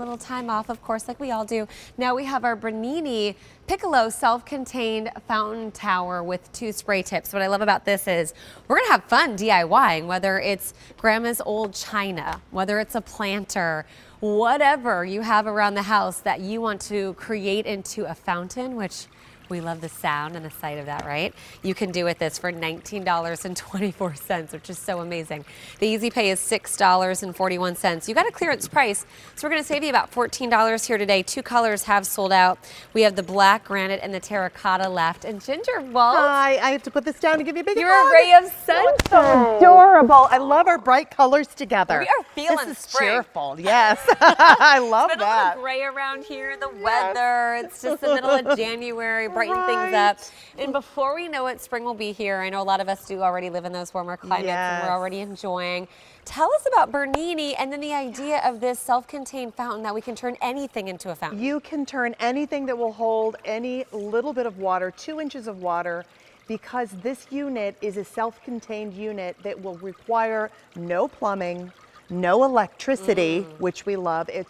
little time off, of course, like we all do. Now we have our Bernini Piccolo self-contained fountain tower with 2 spray tips. What I love about this is we're gonna have fun DIYing, whether it's grandma's old china, whether it's a planter, whatever you have around the house that you want to create into a fountain, which we love the sound and the sight of that, right? You can do with this for $19.24, which is so amazing. The easy pay is $6.41. You got a clearance price, so we're gonna save you about $14 here today. 2 colors have sold out. We have the black granite and the terracotta left. And Ginger, well, hi, I have to put this down to give you a big hug. You're a ray of sunshine. So adorable. I love our bright colors together. We are feeling this is spring. Cheerful, yes. I love It's been that. a little gray around here, the weather. It's just the middle of January. Brighten things up. And before we know it, spring will be here. I know a lot of us do already live in those warmer climates and we're already enjoying. Tell us about Bernini and then the idea of this self-contained fountain that we can turn anything into a fountain. You can turn anything that will hold any little bit of water, 2 inches of water, because this unit is a self-contained unit that will require no plumbing, no electricity, which we love. It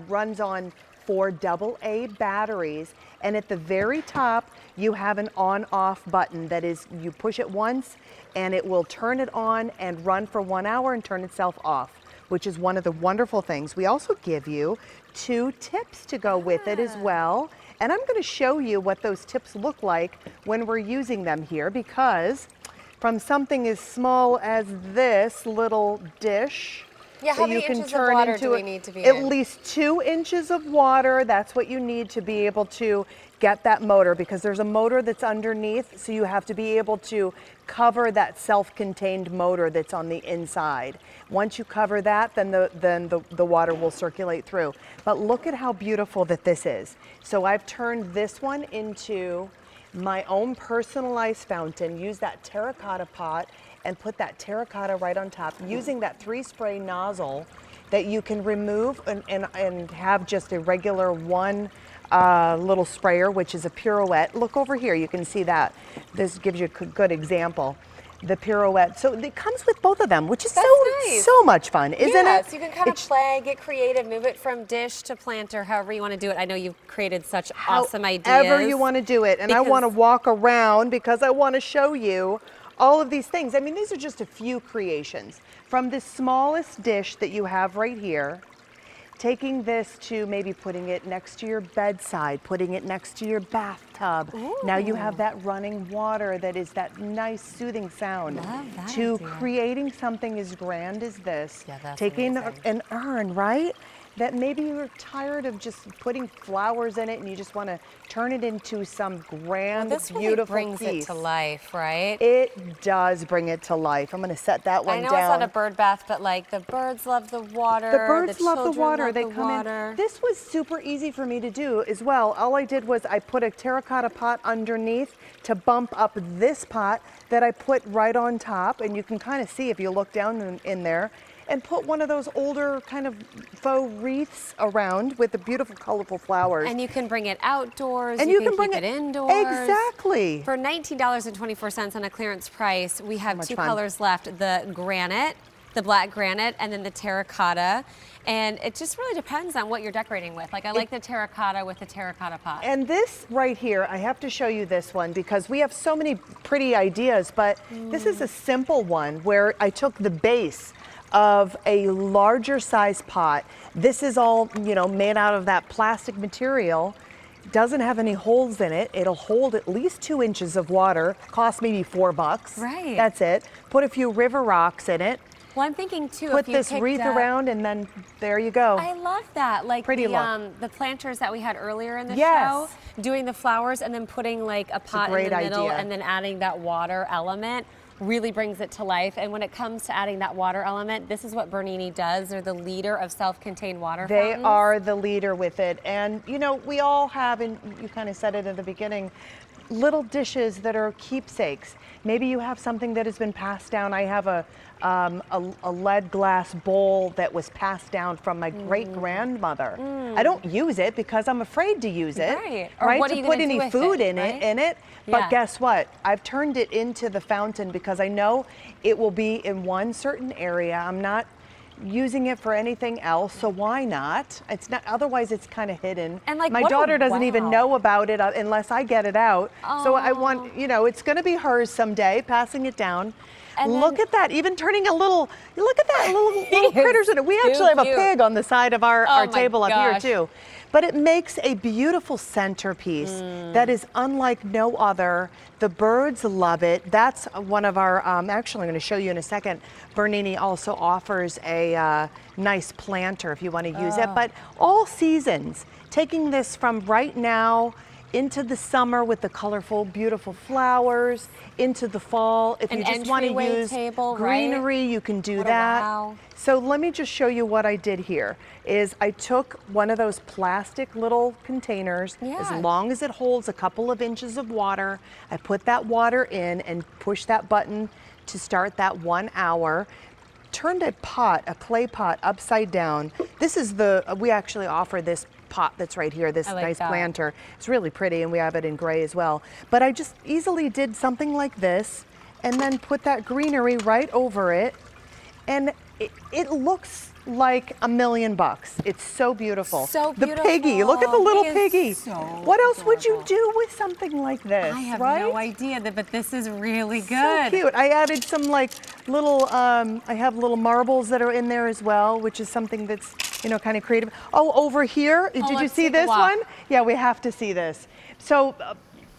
runs on 4 AA batteries, and at the very top you have an on-off button that is, you push it once and it will turn it on and run for 1 hour and turn itself off, which is one of the wonderful things. We also give you 2 tips to go with it as well, and I'm going to show you what those tips look like when we're using them here, because from something as small as this little dish, yeah, how many inches of water do we need to be in? At least 2 inches of water. That's what you need to be able to get that motor, because there's a motor that's underneath, so you have to be able to cover that self-contained motor that's on the inside. Once you cover that, then the water will circulate through. But look at how beautiful that this is. So I've turned this one into my own personalized fountain. Use that terracotta pot and put that terracotta right on top, using that 3-spray nozzle that you can remove and have just a regular 1 little sprayer, which is a pirouette. Look over here, you can see that. This gives you a good example. The pirouette. So it comes with both of them, which is nice. so much fun, isn't it? Yes, you can kind of play, get creative, move it from dish to planter, however you want to do it. I know you've created such awesome ideas. However you want to do it. And I want to walk around because I want to show you all of these things. I mean, these are just a few creations. From the smallest dish that you have right here, taking this to maybe putting it next to your bedside, putting it next to your bathtub. Ooh. Now you have that running water that is that nice soothing sound. Love that to idea. Creating something as grand as this, that's taking amazing. an urn, right? That maybe you're tired of just putting flowers in it and you just want to turn it into some grand, this really beautiful brings piece. it to life, right? It does bring it to life. I'm going to set that one down. I know it's not a bird bath, but like the birds love the water. The birds love the water. Love they the come water. in. This was super easy for me to do as well. All I did was I put a terracotta pot underneath to bump up this pot that I put right on top, and you can kind of see if you look down in there, and put one of those older kind of faux wreaths around with the beautiful colorful flowers. And you can bring it outdoors, and you can can bring keep it indoors. Exactly. For $19.24 on a clearance price, we have 2 colors left, the granite, the black granite, and then the terracotta. And it just really depends on what you're decorating with. Like I like the terracotta with the terracotta pot. And this right here, I have to show you this one because we have so many pretty ideas, but this is a simple one where I took the base of a larger size pot. This is all, you know, made out of that plastic material. Doesn't have any holes in it. It'll hold at least 2 inches of water. Cost maybe $4. Right. That's it. Put a few river rocks in it. Well, I'm thinking too, Put if you this wreath around, and then there you go. I love that. Like Pretty the planters that we had earlier in the show, doing the flowers and then putting like a pot in the middle and then adding that water element really brings it to life. And when it comes to adding that water element, this is what Bernini does. They're the leader of self-contained water fountains. They are the leader with it. And you know, we all have, and you kind of said it at the beginning, little dishes that are keepsakes. Maybe you have something that has been passed down. I have a lead glass bowl that was passed down from my great grandmother. I don't use it because I'm afraid to use it, right? To put any food in it. But guess what? I've turned it into the fountain because I know it will be in one certain area. I'm not using it for anything else, so why not? It's not, otherwise it's kind of hidden. And like, my daughter doesn't even know about it unless I get it out. So I want, you know, it's going to be hers someday, passing it down. And look at that, even turning a little, look at that, little critters in it. We actually have a pig on the side of our table up here too. But it makes a beautiful centerpiece that is unlike no other. The birds love it. That's one of our, actually I'm going to show you in a second, Bernini also offers a nice planter if you want to use it. But all seasons, taking this from right now into the summer with the colorful, beautiful flowers, into the fall. If you just want to use greenery, you can do that. Wow. So let me just show you what I did here. Is I took one of those plastic little containers, as long as it holds a couple of inches of water. I put that water in and push that button to start that 1 hour. Turned a pot, a clay pot, upside down. This is we actually offer this pot that's right here, this nice planter. It's really pretty, and we have it in gray as well. But I just easily did something like this and then put that greenery right over it, and it looks like $1 million. It's so beautiful. So beautiful. The piggy, look at the little piggy. So what else would you do with something like this? I have right? no idea, but this is really good. So cute. I added some like little, I have little marbles that are in there as well, which is something that's, you know, kind of creative. Oh, over here, did you see this one? Yeah, we have to see this. So,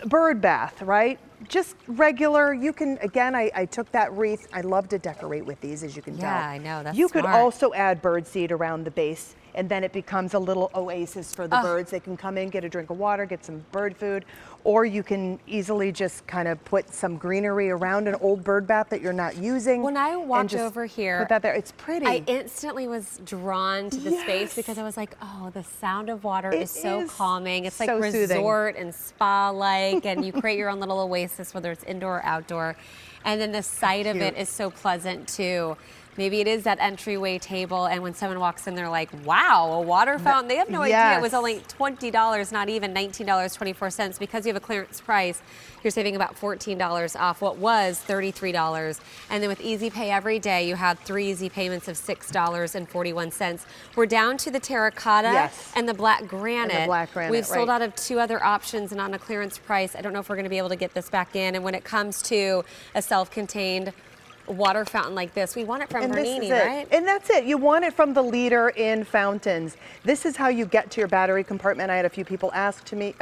bird bath, right? Just regular, you can, again, I took that wreath. I love to decorate with these, as you can tell. Yeah, I know, that's You could smart. also add bird seed around the base, and then it becomes a little oasis for the birds. They can come in, get a drink of water, get some bird food, or you can easily just kind of put some greenery around an old bird bath that you're not using. When I walked over here, put that there. It's pretty. I instantly was drawn to the space because I was like, oh, the sound of water is so calming. It's like so resort and spa-like, and you create your own little oasis, whether it's indoor or outdoor. And then the sight of it is so pleasant too. Maybe it is that entryway table, and when someone walks in, they're like, wow, a water fountain. They have no idea it was only $20, not even $19.24. Because you have a clearance price, you're saving about $14 off what was $33. And then with Easy Pay every day, you have 3 easy payments of $6.41. We're down to the terracotta and the black granite. And the black granite, We've sold out of 2 other options and on a clearance price. I don't know if we're going to be able to get this back in. And when it comes to a self-contained water fountain like this, we want it from Bernini, right? And that's it. You want it from the leader in fountains. This is how you get to your battery compartment. I had a few people ask me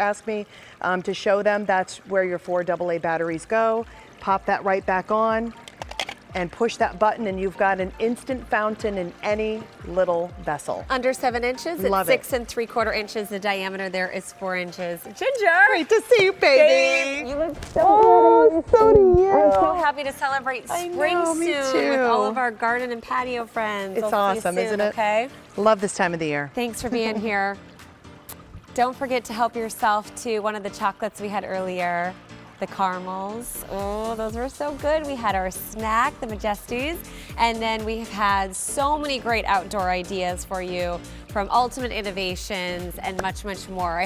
to show them. That's where your 4 AA batteries go. Pop that right back on and push that button, and you've got an instant fountain in any little vessel. Under 7 inches, Love it's 6 3/4 inches. The diameter there is 4 inches. Ginger! Great to see you, baby. You look so good. So do you. I'm so happy to celebrate spring me soon too. with all of our garden and patio friends. It's awesome, isn't it? Okay? Love this time of the year. Thanks for being here. Don't forget to help yourself to one of the chocolates we had earlier. The caramels, oh, those were so good. We had our snack, the Majesties, and then we've had so many great outdoor ideas for you from Ultimate Innovations and much, much more.